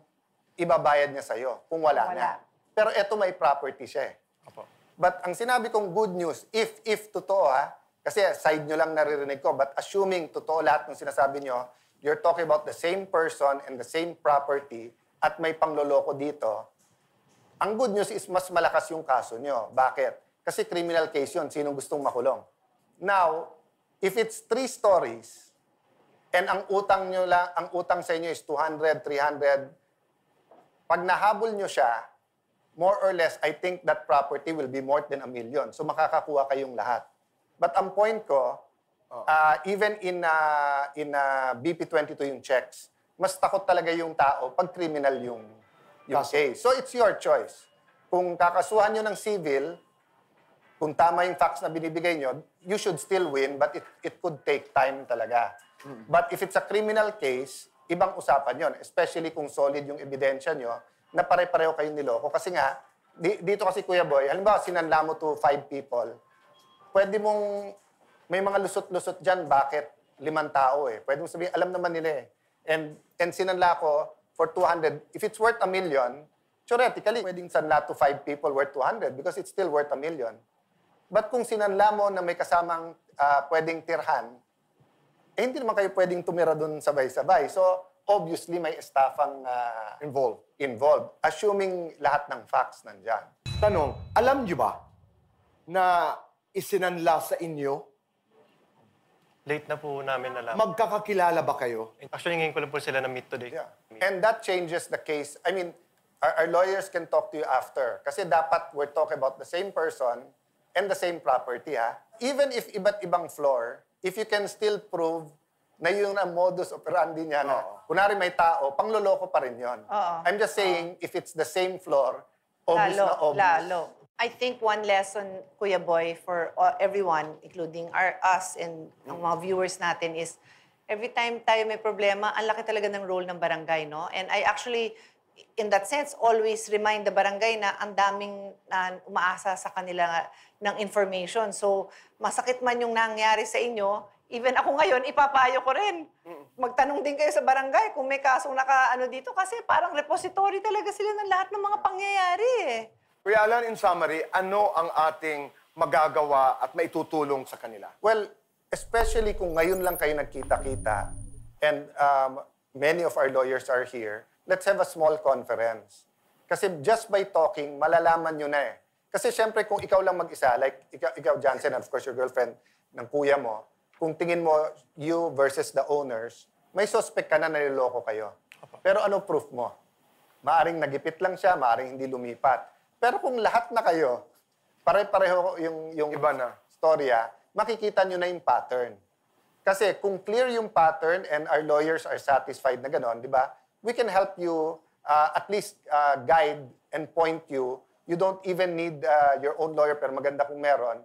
ibabayad niya sa'yo kung wala na. Pero eto may property siya eh. But ang sinabi kong good news, if totoo kasi side nyo lang naririnig ko, but assuming totoo lahat ng sinasabi nyo, you're talking about the same person and the same property at may pangloloko dito, ang good news is mas malakas yung kaso nyo. Bakit? Kasi criminal case yun. Sinong gustong makulong? Now, if it's 3 stories, and ang utang sa inyo is 200, 300, pag nahabol nyo siya, more or less, I think that property will be more than 1 million. So makakakuha kayong lahat. But ang point ko, even in BP22 yung checks, mas takot talaga yung tao pag criminal yung case. So it's your choice. Kung kakasuhan nyo ng civil, kung tama yung facts na binibigay nyo, you should still win, but it could take time talaga. But if it's a criminal case, ibang usapan yon, especially kung solid yung ebidensya nyo, na pare-pareho kayong niloko. Kasi nga, dito kasi Kuya Boy, halimbawa sinanla mo to 5 people, pwede mong, may mga lusot-lusot dyan, bakit 5 tao eh. Pwede mong sabihin, alam naman nila eh. And sinanla ko for 200, if it's worth 1 million, theoretically, pwedeng sanla to 5 people worth 200 because it's still worth 1 million. But kung sinanla mo na may kasamang pwedeng tirhan, hindi naman kayo pwedeng tumira dun sabay-sabay. So, obviously, may estafang involved. Assuming lahat ng facts nandyan. Tanong, alam nyo ba na isinanla sa inyo? Late na po namin alam. Magkakakilala ba kayo? Actually, ngayon ko lang po sila na-meet today. Yeah. And that changes the case. I mean, our lawyers can talk to you after. Kasi dapat we're talking about the same person and the same property, Even if iba't ibang floor, if you can still prove na yung modus operandi niya na, kunwari may tao, pangloloko pa rin yun. I'm just saying, if it's the same floor, obvious na obvious. Lalo. I think one lesson, Kuya Boy, for everyone, including us and ang mga viewers natin is, every time tayo may problema, ang laki talaga ng role ng barangay, no? And I actually, in that sense, always remind the barangay na ang daming umaasa sa kanila ng information. So, masakit man yung nangyari sa inyo, even ako ngayon, ipapayo ko rin. Magtanong din kayo sa barangay kung may kasong naka-ano dito kasi parang repository talaga sila ng lahat ng mga pangyayari eh. Kuya Alan, in summary, ano ang ating magagawa at maitutulong sa kanila? Well, especially kung ngayon lang kayo nagkita-kita and many of our lawyers are here, let's have a small conference. Kasi just by talking, malalaman nyo na eh. Kasi syempre kung ikaw lang mag-isa, like ikaw Jansen, and of course your girlfriend ng kuya mo, kung tingin mo you versus the owners, may suspect ka na niloloko kayo. Pero ano proof mo? Maaring nagipit lang siya, maaring hindi lumipat. Pero kung lahat na kayo, pare-pareho yung iba na storya, makikita nyo na yung pattern. Kasi kung clear yung pattern and our lawyers are satisfied na gano'n, di ba? We can help you at least guide and point you. You don't even need your own lawyer, pero maganda kung meron,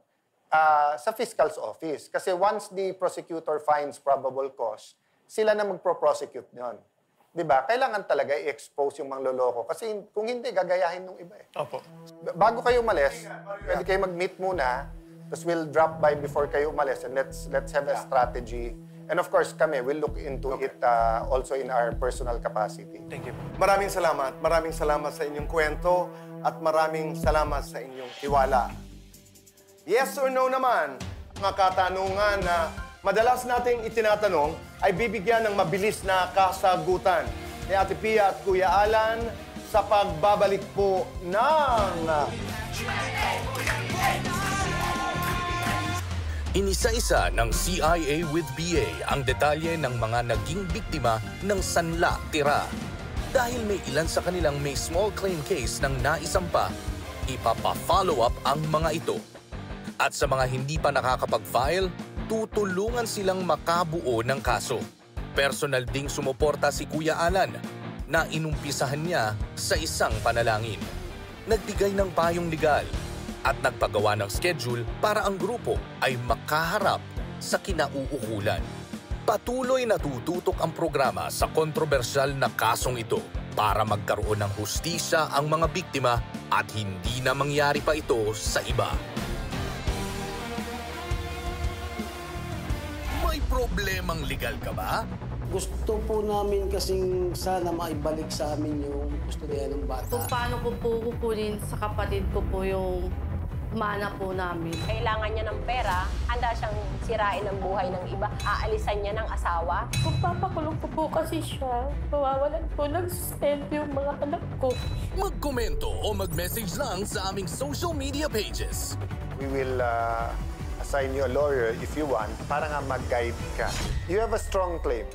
sa fiscal's office. Kasi once the prosecutor finds probable cause, sila na magpro-prosecute nyon. Di ba? Kailangan talaga i-expose yung mga loloko. Kasi kung hindi, gagayahin ng iba eh. Opo. Bago kayo umalis, pwede kayo mag-meet muna, tapos we'll drop by before kayo umalis and let's have a strategy. And of course, kami, we'll look into it also in our personal capacity. Thank you. Maraming salamat. Maraming salamat sa inyong kwento. at maraming salamat sa inyong tiwala. Yes or no naman, mga katanungan na madalas nating itinatanong ay bibigyan ng mabilis na kasagutan ni Ate Pia at Kuya Alan sa pagbabalik po ng... Inisa-isa ng CIA with BA ang detalye ng mga naging biktima ng sanla tira. Dahil may ilan sa kanilang may small claim case ng naisampa, ipapa-follow up ang mga ito. At sa mga hindi pa nakakapag-file, tutulungan silang makabuo ng kaso. Personal ding sumuporta si Kuya Alan na inumpisahan niya sa isang panalangin. Nagbigay ng payong legal at nagpagawa ng schedule para ang grupo ay makaharap sa kinauukulan. Patuloy na tututok ang programa sa kontrobersyal na kasong ito para magkaroon ng hustisya ang mga biktima at hindi na mangyari pa ito sa iba. May problemang legal ka ba? Gusto po namin kasing sana maibalik sa amin yung kustodiya ng bata. Kung paano ko po kukunin sa kapatid ko po yung mana po namin. Kailangan niya ng pera, handa siyang sirain ang buhay ng iba, aalisan niya ng asawa. Kung papakulong ko po kasi siya, mawawalan po ng sustento yung mga anak ko. Magkomento o mag-message lang sa aming social media pages. We will assign you a lawyer if you want para nga mag-guide ka. You have a strong claim.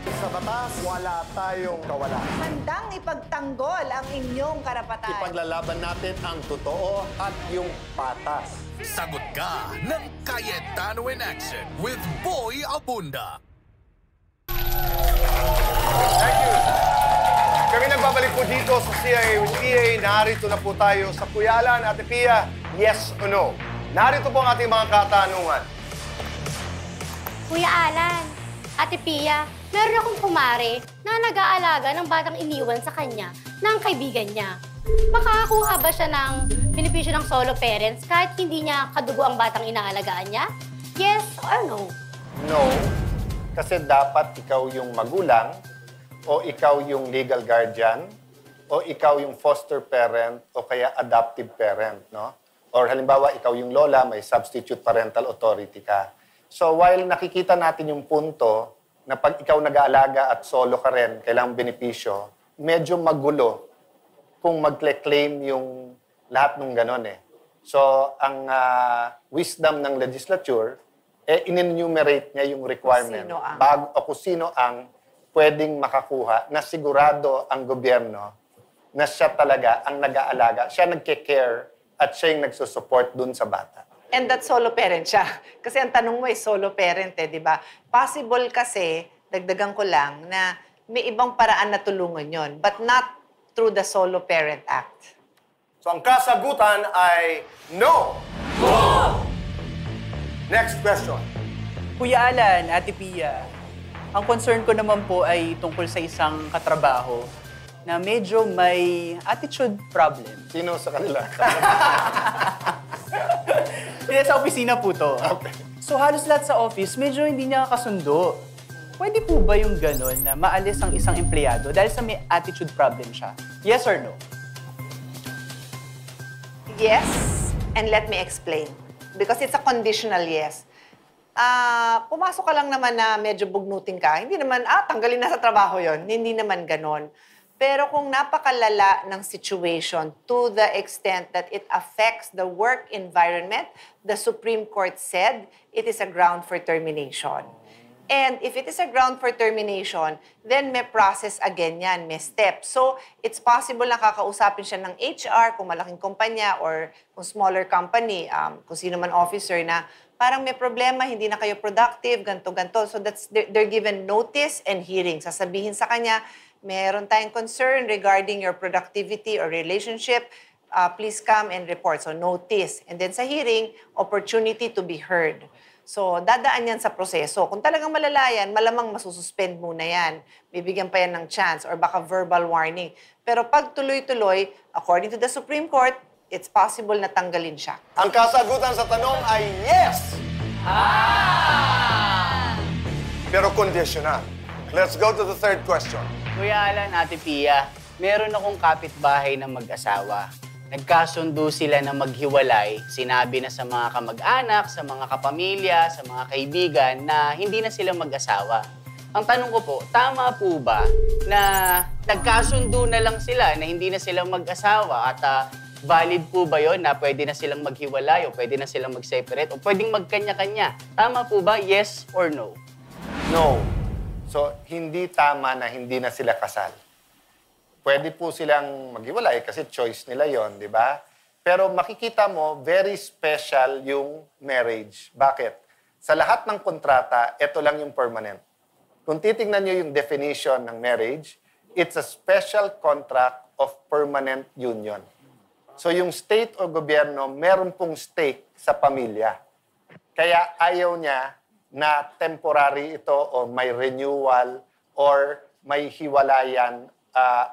Sa batas, wala tayong kawalan. Handang ipagtanggol ang inyong karapatan. Ipaglalaban natin ang totoo at yung patas. Sagot ka ng Cayetano in Action with Boy Abunda. Thank you. Kami nagbabalik po dito sa CIA with PA. Narito na po tayo sa Kuya Alan, Ate Pia, yes o no. Narito po ang ating mga katanungan. Kuya Alan, Ate Pia, meron akong kumare na nag-aalaga ng batang iniwan sa kanya ng kaibigan niya. Makakakuha ba siya ng benepisyo ng solo parents kahit hindi niya kadugo ang batang inaalagaan niya? Yes or no? No, kasi dapat ikaw yung magulang o ikaw yung legal guardian o ikaw yung foster parent o kaya adoptive parent, no? Or halimbawa, ikaw yung lola, may substitute parental authority ka. So while nakikita natin yung punto na pag ikaw nag-aalaga at solo ka rin, kailangang benepisyo, medyo magulo kung mag-claim yung lahat ng ganon eh. So ang wisdom ng legislature, in-enumerate niya yung requirement bago o kung sino ang pwedeng makakuha na sigurado ang gobyerno na siya talaga ang nag-aalaga, siya nagke-care at siya yung nagsusupport dun sa bata. And that solo parent siya. Kasi ang tanong mo ay solo parent eh, di ba? Possible kasi, dagdagan ko lang, na may ibang paraan na tulungan yon, but not through the Solo Parent Act. So ang kasagutan ay no! Next question. Kuya Alan, Ate Pia, ang concern ko naman po ay tungkol sa isang katrabaho na medyo may attitude problem. Sino sa kanila? Hindi, sa opisina po to. Okay. So halos lahat sa office, medyo hindi niya kasundo. Pwede po ba yung gano'n na maalis ang isang empleyado dahil sa may attitude problem siya? Yes or no? Yes, and let me explain. Because it's a conditional yes. Pumasok ka lang naman na medyo bugnutin ka, hindi naman, tanggalin na sa trabaho yon. Hindi naman ganon. Pero kung napakalala ng situation to the extent that it affects the work environment, the Supreme Court said it is a ground for termination. And if it is a ground for termination, then may process again yan, may steps. So, it's possible na kakausapin siya ng HR kung malaking kumpanya or kung smaller company, kung sino man officer na parang may problema, hindi na kayo productive, ganto-ganto. So, they're given notice and hearing. Sasabihin sa kanya, meron tayong concern regarding your productivity or relationship, please come and report. So, notice. And then sa hearing, opportunity to be heard. So, dadaan yan sa proseso. Kung talagang malala yan, malamang masususpend muna yan. Bibigyan pa yan ng chance or baka verbal warning. Pero pag tuloy-tuloy, according to the Supreme Court, it's possible na tanggalin siya. Ang kasagutan sa tanong ay yes! Pero conditional. Let's go to the third question. Kuya Alan, Ate Pia, Meron akong kapitbahay na mag-asawa. Nagkasundo sila na maghiwalay. Sinabi na sa mga kamag-anak, sa mga kapamilya, sa mga kaibigan na hindi na sila mag-asawa. Ang tanong ko po, tama po ba na nagkasundo na lang sila na hindi na sila mag-asawa at valid po ba yon na pwede na silang maghiwalay o pwede na silang mag-separate o pwedeng magkanya-kanya? Tama po ba? Yes or no? No. So, hindi tama na hindi na sila kasal. Pwede po silang maghiwalay kasi choice nila yon, di ba? Pero makikita mo, very special yung marriage. Bakit? Sa lahat ng kontrata, ito lang yung permanent. Kung titignan nyo yung definition ng marriage, it's a special contract of permanent union. So yung state o gobyerno, meron pong stake sa pamilya. Kaya ayaw niya na temporary ito o may renewal or may hiwalayan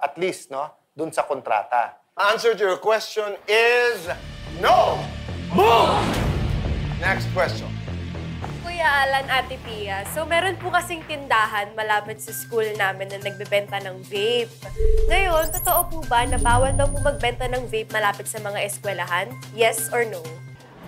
at least dun sa kontrata. Answer to your question is no! Boom! Next question. Kuya Alan, Ate Pia, so meron po kasing tindahan malapit sa school namin na nagbebenta ng vape. Ngayon, totoo po ba na bawal daw po magbenta ng vape malapit sa mga eskwelahan? Yes or no?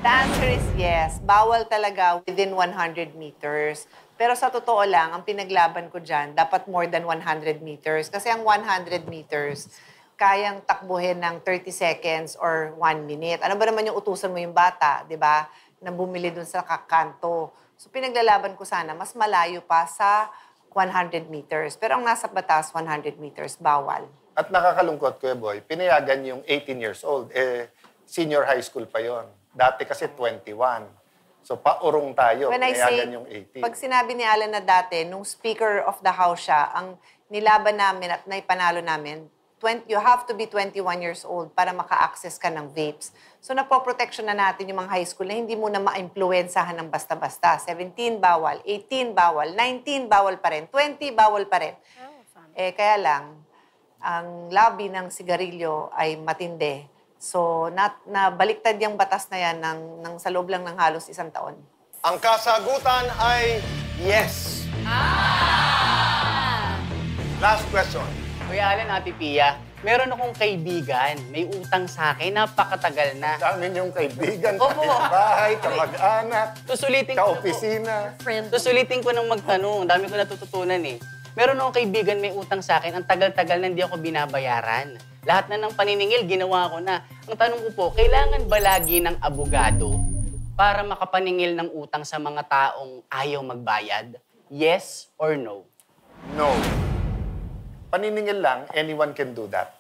The answer is yes. Bawal talaga within 100 meters. Pero sa totoo lang, ang pinaglaban ko dyan, dapat more than 100 meters. Kasi ang 100 meters, kayang takbuhin ng 30 seconds or 1 minute. Ano ba naman yung utusan mo yung bata, di ba? Na bumili dun sa kakanto. So pinaglalaban ko sana, mas malayo pa sa 100 meters. Pero ang nasa batas, 100 meters, bawal. At nakakalungkot, Kuya Boy, pinayagan yung 18 years old. Senior high school pa yon. Dati kasi 21. So paurong tayo, When I say, pinayagan yung 18. pag sinabi ni Alan na dati, nung Speaker of the House siya, ang nilaban namin at naipanalo namin, you have to be 21 years old para maka-access ka ng vapes. So napoprotection na natin yung mga high school na hindi mo na ma-influensahan ng basta-basta. 17 bawal, 18 bawal, 19 bawal pa rin, 20 bawal pa rin. Kaya lang, ang lobby ng sigarilyo ay matindi. So, nabaliktad yung batas na yan ng sa loob lang ng halos 1 taon. Ang kasagutan ay yes. Last question. Kuya Alan, Ate Pia, meron akong kaibigan, may utang sa akin, napakatagal na. Dami niyong kaibigan, kapitbahay, kamag-anak, ka-opisina. Susulitin ko ng magtanong, dami ko natututunan eh. Meron akong kaibigan may utang sa akin, ang tagal-tagal na hindi ako binabayaran. Lahat na ng paniningil, ginawa ko na. Ang tanong ko po, kailangan ba lagi ng abogado para makapaningil ng utang sa mga taong ayaw magbayad? Yes or no? No. Paniningil lang, anyone can do that.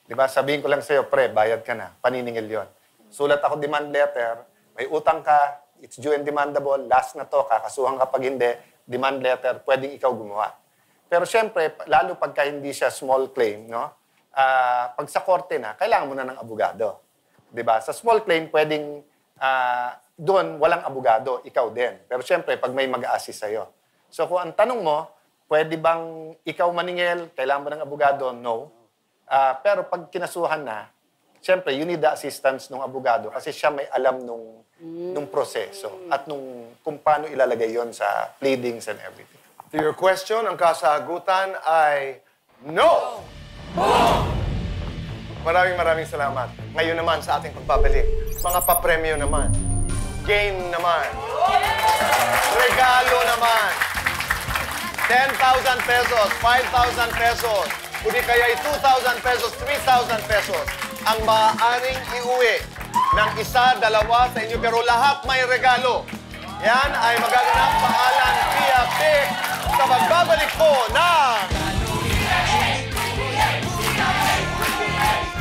Diba? Sabihin ko lang sa'yo, pre, bayad ka na. Paniningil yon. Sulat ako demand letter, may utang ka, it's due and demandable, last na to, kakasuhan ka pag hindi, demand letter, pwedeng ikaw gumawa. Pero syempre, lalo pagka hindi siya small claim, pag sa korte na, kailangan mo na ng abogado. Diba? Sa small claim, pwedeng doon walang abogado, ikaw din. Pero syempre, pag may mag-a-assist sa'yo. So kung ang tanong mo, pwede bang ikaw maningil, kailangan mo ng abogado? No. Pero pag kinasuhan na, syempre, you need the assistance ng abogado kasi siya may alam nung proseso at kung paano ilalagay yon sa pleadings and everything. To your question, ang kasagutan ay no! Maraming salamat. Ngayon naman sa ating pagbabalik, mga papremyo naman, game naman, regalo naman, 10,000 pesos, 5,000 pesos, kundi kaya 2,000 pesos, 3,000 pesos ang maaaring iuwi ng isa, dalawa sa inyo, pero lahat may regalo. Yan ay magaganap sa Alan Pia Pick sa pagbabalik po ng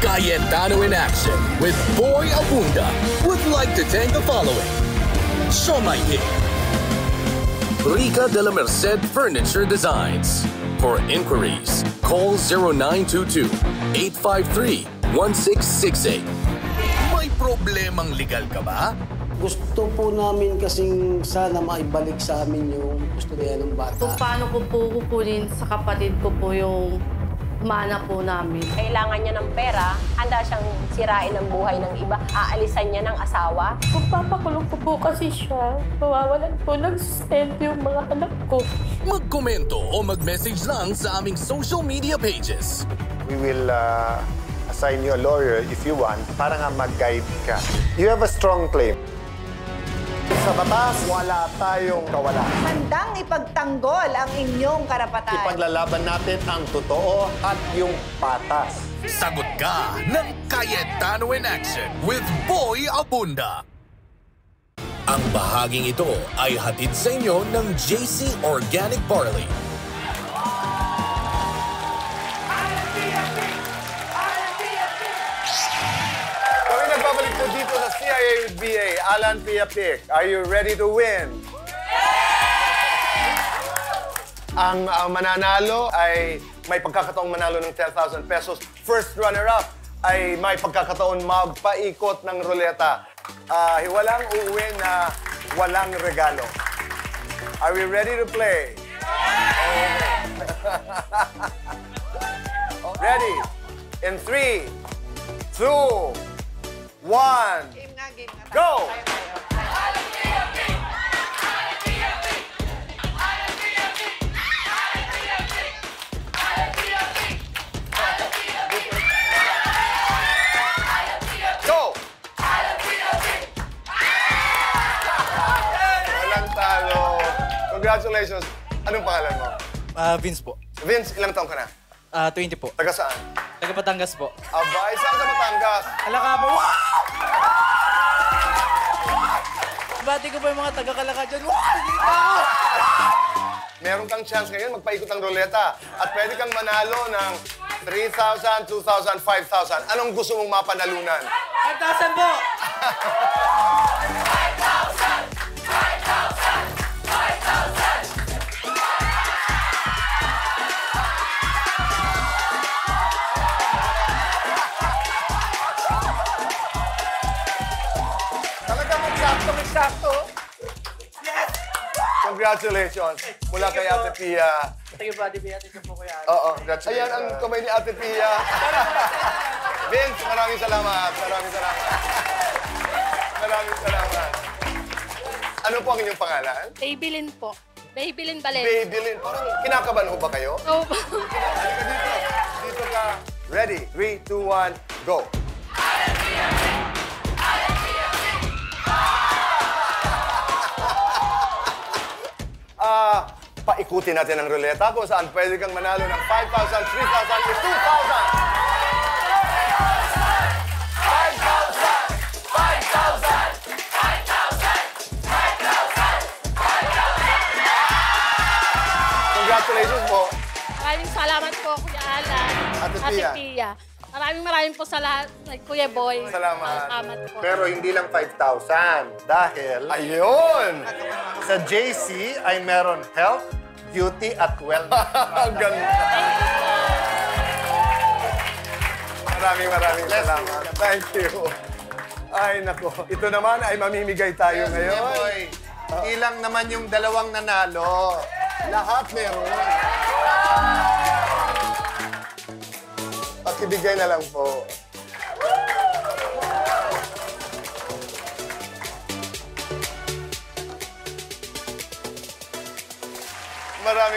Cayetano in action with Boy Abunda would like to thank the following. Siomai King, Rica de la Merced Furniture Designs. For inquiries, call 0922-853-1668. May problemang legal ka ba? Gusto po namin kasing sana maibalik sa amin yung kustodiya ng bata. Kung paano ko po kukunin sa kapatid ko po yung mana po namin. Kailangan niya ng pera, handa siyang sirain ang buhay ng iba, aalisan niya ng asawa. Kung papakulong ko po kasi siya, mawawalan po ng sustento yung mga anak ko. Magkomento o mag-message lang sa aming social media pages. We will assign you a lawyer if you want para nga mag-guide ka. You have a strong claim. Sa batas, wala tayong kawalan. Handang ipagtanggol ang inyong karapatan. Ipaglalaban natin ang totoo at yung patas. Sagot ka ng Cayetano in Action with Boy Abunda. Ang bahaging ito ay hatid sa inyo ng JC Organic Barley. Kami nagbabalik po dito sa CIA with BA. Alan Pia Pic, are you ready to win? Ang mananalo ay may pagkakataong manalo ng 10,000 pesos. First runner-up ay may pagkakataon magpaikot ng ruleta. Walang uuwi na walang regalo. Are we ready to play? Okay. Ready? In 3, 2, 1, go! Congratulations. Anong pangalan mo? Vince po. Vince, ilang taong ka na? 20 po. Taga saan? Taga Batangas po. Abay, saan sa Batangas? Alakabo. Bati ko po yung mga taga-Kalaka dyan. Meron kang chance ngayon magpaikot ng ruleta at pwede kang manalo ng 3,000, 2,000, 5,000. Anong gusto mong mapanalunan? 5,000 po! 5,000! Sakto. Yes! Congratulations. Mula kay Ate Pia. Thank you, buddy. Ate Pia po kaya. Oo, congratulations. Ayan ang kamay ni Ate Pia. Vince, maraming salamat. Maraming salamat. Maraming salamat. Ano po ang inyong pangalan? Babylin po. Babylin Valencia. Babylin. Parang kinakabahan ho ba kayo? Oo. Halika dito. Dito ka. Ready? 3, 2, 1, go. Paikutin natin ang ruleta kung saan pwede kang manalo ng 5,000, 3,000, 2,000! Congratulations po. Maraming salamat po, Kuya Alan. Ate Pia. Pia. Maraming po sa lahat, Kuya Boy. Salamat. Salamat po. Pero hindi lang 5,000 dahil ayun! Sa JC ay meron health, beauty at wellness. Ganda. Maraming salamat. Thank you. Ay, nako. Ito naman ay mamimigay tayo ngayon. Boy, ilang naman yung dalawang nanalo. Lahat meron. Pakibigay na lang po.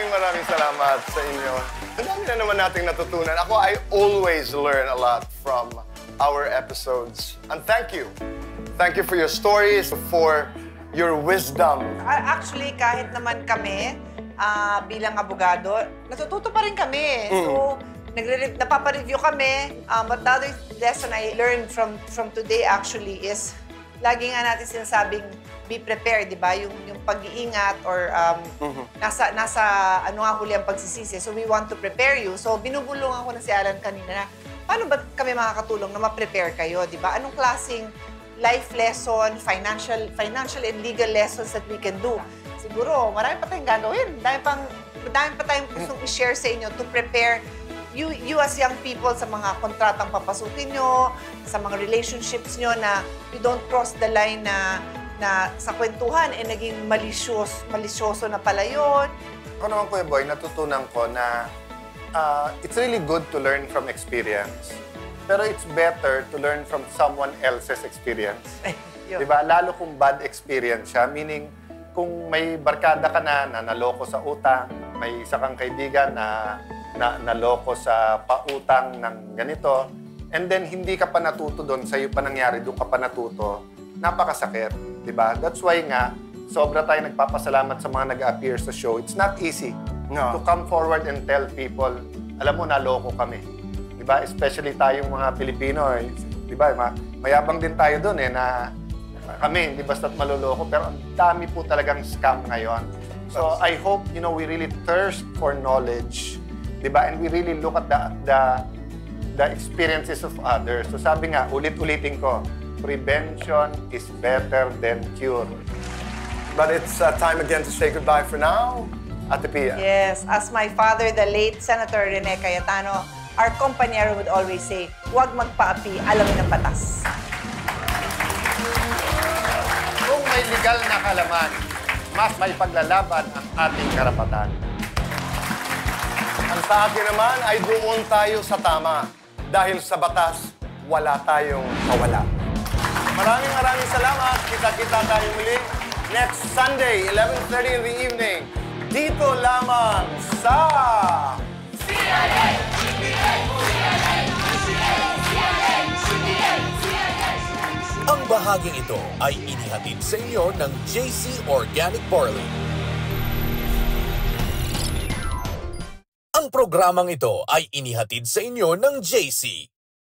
Maraming salamat sa inyo. Ang dami na naman nating natutunan. Ako, I always learn a lot from our episodes. And thank you. Thank you for your stories, for your wisdom. Actually, kahit naman kami, bilang abogado, natututo pa rin kami. So, napapa-review kami. But the other lesson I learned from today actually is, lagi nga natin sinasabing, be prepared, di ba? Yung pag-iingat or nasa ano nga huli ang pagsisisi. So we want to prepare you. So binubulungan ko na si Alan kanina na, paano ba kami makakatulong na ma-prepare kayo, di ba? Anong klaseng life lesson, financial and legal lessons that we can do? Siguro, marami pa tayong gagawin. Dami pa tayong gustong i-share sa inyo to prepare you as young people sa mga kontratang papasukin nyo, sa mga relationships nyo na you don't cross the line na sa kwentuhan, naging malisyoso na pala yun. Ako naman, Kuya Boy, natutunan ko na it's really good to learn from experience. Pero it's better to learn from someone else's experience. Diba? Lalo kung bad experience siya. Meaning, kung may barkada ka na naloko sa utang, may isa kang kaibigan na naloko sa pautang ng ganito, and then hindi ka pa natuto doon, sa'yo pa nangyari, doon ka pa natuto, napakasakit, di ba? That's why nga, sobra tayo nagpapasalamat sa mga nag-appear sa show. It's not easy to come forward and tell people, alam mo, naloko kami. Di ba? Especially tayong mga Pilipino, di ba? Mayabang din tayo doon na kami, hindi basta't maloloko, pero ang dami po talagang scam ngayon. So I hope, we really thirst for knowledge, di ba? And we really look at the experiences of others. So sabi nga, ulit-ulitin ko, prevention is better than cure. But it's time again to say goodbye for now. Ate Pia. Yes, as my father, the late Senator Rene Cayetano, our companion would always say, huwag magpaapi, alamin ng batas. Kung may legal na kalaman, mas may paglalaban ang ating karapatan. Ang sa akin naman ay doon tayo sa tama. Dahil sa batas, wala tayong mawala. Maraming salamat. Kita-kita tayo muli next Sunday, 11:30 in the evening. Dito lamang sa... Ang bahaging ito ay inihatid sa inyo ng JC Organic Barley. Ang programang ito ay inihatid sa inyo ng JC.